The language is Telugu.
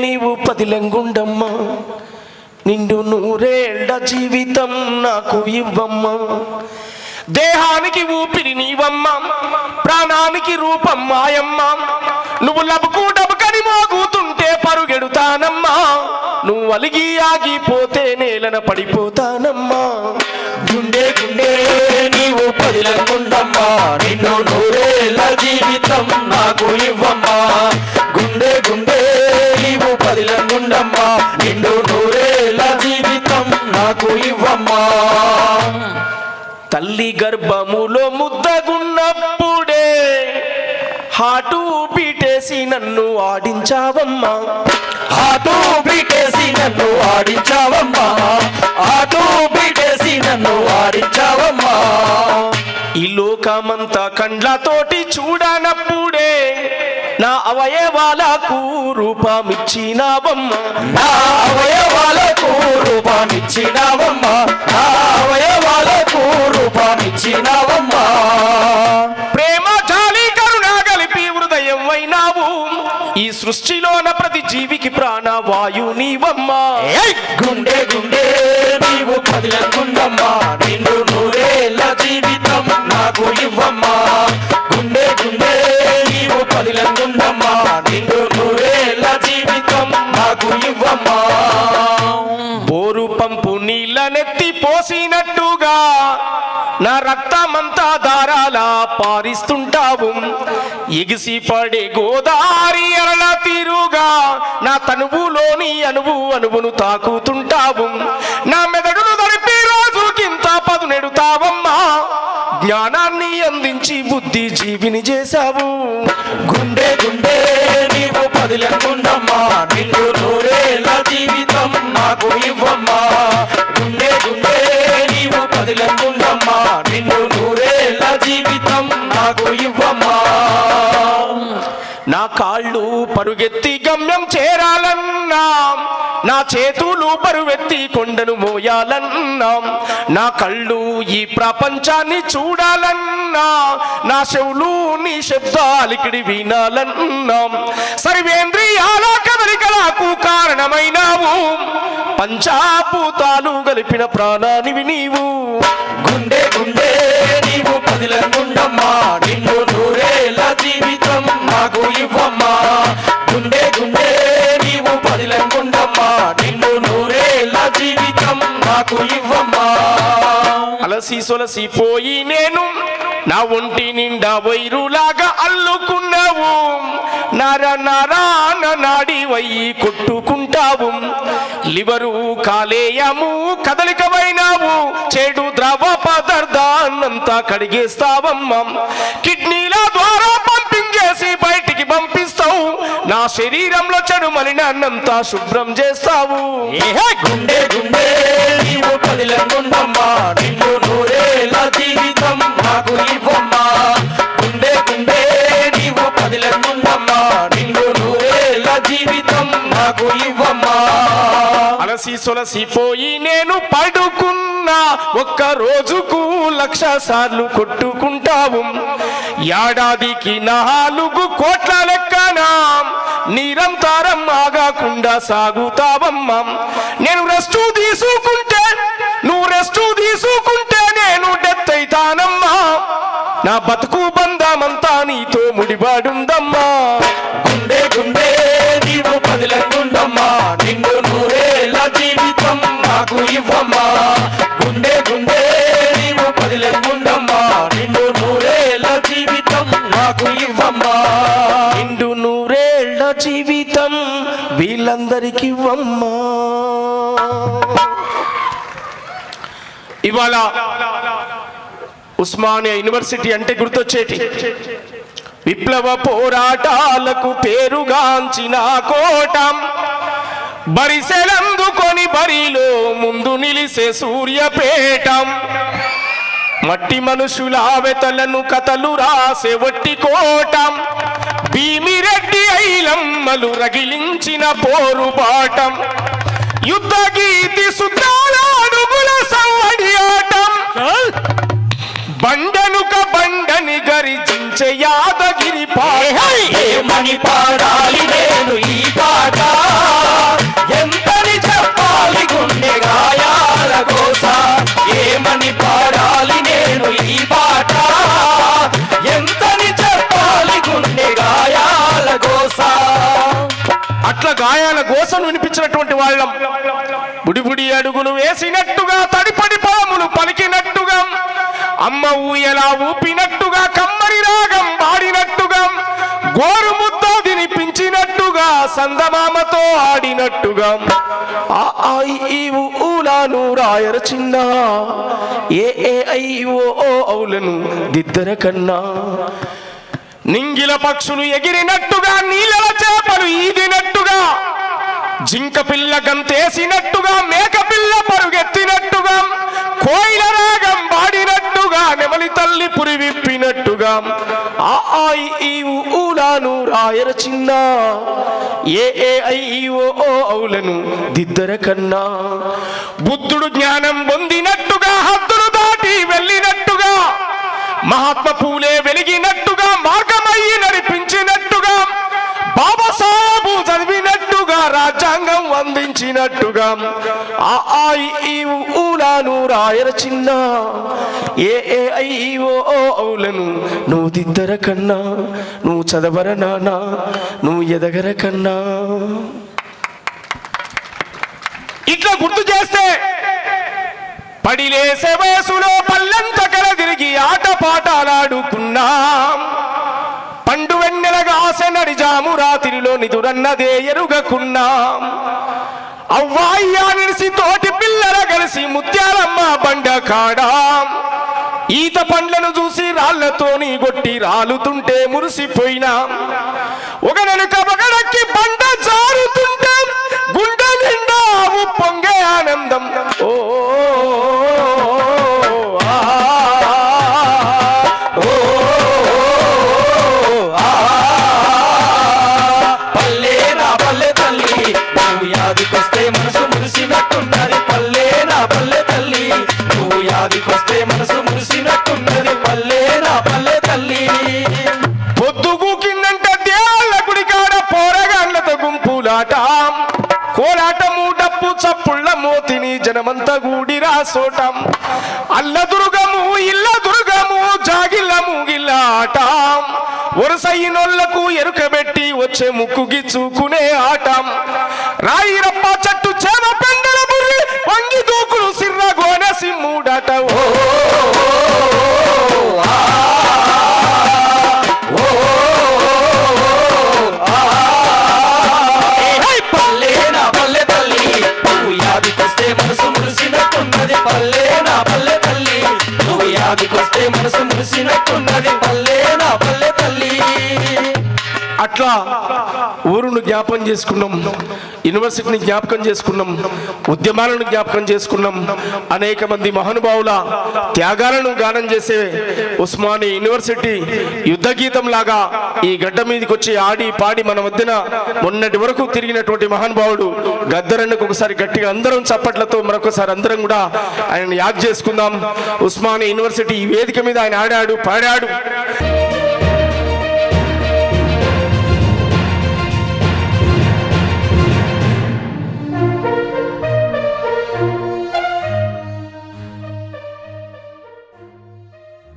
నీవు పదిలంగుండమ్మా, నిండు నూరేళ్ల జీవితం నాకు ఇవ్వమ్మా. దేహానికి ఊపిరి నీవమ్మ, ప్రాణానికి రూపం మాయమ్మ. నువ్వు లబుకు డబుకని మోగుతుంటే పరుగెడుతానమ్మా, నువ్వు అలిగి ఆగిపోతే నేలన పడిపోతానమ్మా. గుండె గుండె నీవు పదిలంగుండమ్మా, నిన్ను నూరేళ్ల జీవితం నాకు ఇవ్వమ్మా. గుండె గుండె నీవు పదిలంగుండమ్మా, నిన్ను నూరేళ్ల జీవితం నాకు ఇవ్వమ్మా. తల్లి గర్భములో ముద్దగున్నప్పుడే హాటు బీటేసి నన్ను ఆడించావమ్మా, హాటు బీటేసి నన్ను ఆడించావమ్మా, హాటు బీటేసి నన్ను ఆడించావమ్మా. ఈ లోకమంతా కండ్లతోటి చూడనప్పుడే నా అవయవాలకు రూపమిచ్చినావమ్మా, నా అవయవాలకు రూపాన్నిచ్చినావమ్మా, నా అవయవాలకు రూపాన్నిచ్చినావమ్మా. ప్రేమ జాలి కరుణ కలిపి హృదయం అయినావు, ఈ సృష్టిలోన ప్రతి జీవికి ప్రాణవాయు నీవమ్మా. గుండె గుండె నీవు పదిలంగుండమ్మా, నిన్ను నూరేళ్ల జీవితం నాకు ఇవ్వమ్మా. గుండె గుండె నీవు పదిలంగుండమ్మా, నిన్ను నూరేళ్ల జీవితం నాకు ఇవ్వమ్మా. బోరు పంపు నీళ్ళ నెత్తి పోసినట్టుగా నా రక్తమంతా దారాలా పారిస్తుంటావు, ఎగిసి పడే గోదారి అరల తీరుగా నా తనువులోని అణువును తాకుతుంటావు. నా మెదడును తడిపి రోజుకింత పదునెడుతావమ్మా, జ్ఞానాన్ని అందించి బుద్ధి జీవిని చేశావు. గుండె గుండె నీవు పదిలంగుండమ్మా, నిన్ను నూరేళ్ల జీవితం నాకు ఇవ్వమ్మా. గుండె గుండె నీవు పదిలంగుండమ్మా, నిన్ను నూరేళ్ల జీవితం నాకు ఇవ్వమ్మా. నా కాళ్ళు పరుగెత్తి గమ్యం చేరాలన్నా, నా చేతులు పరువెత్తి కొండను మోయాలన్నా, నా కళ్ళు ఈ ప్రపంచాన్ని చూడాలన్నా, నా చెవులు నీ శబ్దాలికిడి వినాలన్నా, సర్వేంద్రియాల కదలికలకు కారణమైనావు, పంచాభూతాలు గలిపిన ప్రాణానివి నీవు. గుండె గుండె నీవు పదిలంగుండమ్మా, నిన్ను నూరేళ్ల జీవితం నాకు ఇవ్వమ్మా. గుండె గుండె నీవు పదిలంగుండమ్మా, నిన్ను నూరేళ్ల జీవితం నాకు ఇవ్వమ్మా. అలసి సొలసిపోయి నేను నా ఒంటి నిండా వైరులాగా అల్లుకున్నావు, నర నరాన నాడి వయ్యి కొట్టుకుంటావు, లివరు కాలేయము కదలికమైనావు, చెడు ద్రవ పదార్థాన్నంతా కడిగేస్తావమ్మా, కిడ్నీల ద్వారా పంపింగ్ చేసి బయటికి పంపిస్తావు, నా శరీరంలో చెడు మలినాన్నంతా శుభ్రం చేస్తావు. గుండె గుండె నీవు పదిలంగుండమ్మా, నిన్ను నూరేళ్ల జీవితం నాకు ఇవ్వమ్మా. గుండె గుండె నీవు పదిలంగుండమ్మా, నిన్ను నూరేళ్ల జీవితం నాకు ఇవ్వమ్మా. అలసి సొలసిపోయి నేను పడుకున్నా, ఒక్క రోజుకు 1,00,000 సార్లు కొట్టుకుంటావు, ఏడాదికి 4 కోట్ల లెక్కనా నిరంతరం ఆగకుండా సాగుతావమ్మా. నేను రెస్ట్ తీసుకుంటే నువ్వు రెస్ట్ తీసుకుంటే నేను డెత్ అయితానమ్మా, నా బతుకు బంధమంతా నీతో ముడిపడుందమ్మా. గుండె గుండె నీవు పదిలంగుండమ్మా, నిన్ను నూరేళ్ల జీవితం నాకు ఇవ్వమ్మా. గుండె గుండె నీవు పదిలంగుండమ్మా, నిన్ను నూరేళ్ల జీవితం నాకు ఇవ్వమ్మా. నిండు నూరేళ్ల జీవితం వీళ్ళందరికీ ఇవ్వమ్మా. ఇవాళ ఉస్మానియా యూనివర్సిటీ అంటే గుర్తొచ్చేటి విప్లవ పోరాటాలకు పేరుగాంచిన కోట, బరిసెలందుకొని బరిలో ముందు నిలిసే సూర్యపేట, మట్టి మనుషుల వెతలను కథలు రాసే వట్టి కోట, భీమిరెడ్డి ఐలమ్మలు రగిలించిన పోరుబాటం, యుద్ధ గీతి సుద్దాల అడుగుల సవ్వడి ఆటం, బండనుక బండని గరిజించే యాదగిరి పాట. ఏమని పాడాలి నేను ఈ పాట, గాయాల గోసను వినిపించినటువంటి వాళ్ళం. బుడిబుడి అడుగులు వేసినట్టుగా, తడిపడి పాములు పలికినట్టుగా, అమ్మ ఊయలా ఊపినట్టుగా, కమ్మరి రాగం పాడినట్టుగా, గోరు ముద్ద తినిపించినట్టుగా, సందమామతో ఆడినట్టుగా, ఆ ఈ ఊలాను రాయర చిన్న, ఏ ఐ ఓ ఔలను దిద్దర కన్నా, నింగిల పక్షులు ఎగిరినట్టుగా, నీళ్ళ చేపలు ఈదినట్టుగా, జింక పిల్ల గంతేసినట్టుగా, మేక పిల్ల పరుగెత్తినట్టుగా, కోయిల రాగం పాడినట్టుగా, నెమలి తల్లి పురి విప్పినట్టుగా, ఆ ఈ ఊలాను రాయర చిన్న, ఏ ఐ ఓ ఔలను దిద్దర కన్నా, బుద్ధుడు జ్ఞానం పొందినట్టుగా, హద్దులు దాటి వెళ్ళినట్టుగా, మహాత్మ పూలే వెలిగినట్టుగా, మార్గమయ్యి నడిపించినట్టుగా, బాబాసాహెబు చదివినట్టుగా, రాజ్యాంగం అందించినట్టుగా, ఆ ఈ ఊలాను రాయర చిన్న, ఏ ఐ ఓ ఔలను నువ్వు దిద్దర కన్నా, నువ్వు చదవర నానా, నువ్వు ఎదగర కన్నా. ఇట్లా గుర్తు చేస్తే పడిలేసే వయసులో పల్లెంత కల తిరిగి ఆట పాటలాడుకున్నాం, పండు వెన్నెలగా ఆశ నడిజాము రాత్రిలో నిదురన్నదే ఎరుగకున్నాం, అవ్వాయ్యా నిలిసి తోటి పిల్లల కలిసి ముత్యాలమ్మ బండ కాడాం, ఈత పండ్లను చూసి రాళ్లతోని గొట్టి రాలుతుంటే మురిసిపోయినాం, ఒక నెనుక ఒకడక్కి బండ జారుతుంటే గుండె నిండా పొంగే ఆనందం. ఓ యాదికొస్తే మనసు మురిసినట్టున్నది, పల్లె నా పల్లె తల్లి, నువ్వు యాదికొస్తే మనసు మురిసినట్టున్నది, పల్లె నా పల్లె తల్లి. పొద్దుగు కిందంట దేవాళ్ళ గుడికాడ పోరగాళ్ళతో గుంపులాట, కోలాటము డప్పు చప్పుళ్ళ మోతిని జనమంతా గూడి రాసోటం, అల్ల దుర్గము ఇల్ల దుర్గము జాగిల్ల మూగిల్లాట, వరుసైనోళ్లకు ఎరుకబెట్టి వచ్చే ముక్కు గిచ్చుకునే ఆటం, రాయి రప్ప చెట్టు చేమ పెండల బుర్రి వంగి దూకులు సిర్ర గోనె సిమ్ముడట. పల్లె నా పల్లె తల్లి, నువ్వు యాదికొస్తే మనసు మురిసినట్టున్నది, పల్లె నా పల్లె తల్లి, నువ్వు యాదికొస్తే మనసు మురిసినట్టున్నది, పల్లె నా పల్లె తల్లి. అట్లా ఊరును జ్ఞాపకం చేసుకున్నాం, యూనివర్సిటీని జ్ఞాపకం చేసుకున్నాం, ఉద్యమాలను జ్ఞాపకం చేసుకున్నాం, అనేక మంది మహానుభావుల త్యాగాలను గానం చేసే ఉస్మానియా యూనివర్సిటీ యుద్ధ గీతం లాగా ఈ గడ్డ మీదకి వచ్చి ఆడి పాడి మన మధ్యన మొన్నటి వరకు తిరిగినటువంటి మహానుభావుడు గద్దరన్నకు ఒకసారి గట్టిగా అందరం చప్పట్లతో మరొకసారి అందరం కూడా ఆయన యాద్ చేసుకుందాం. ఉస్మానియా యూనివర్సిటీ ఈ వేదిక మీద ఆయన ఆడాడు, పాడాడు.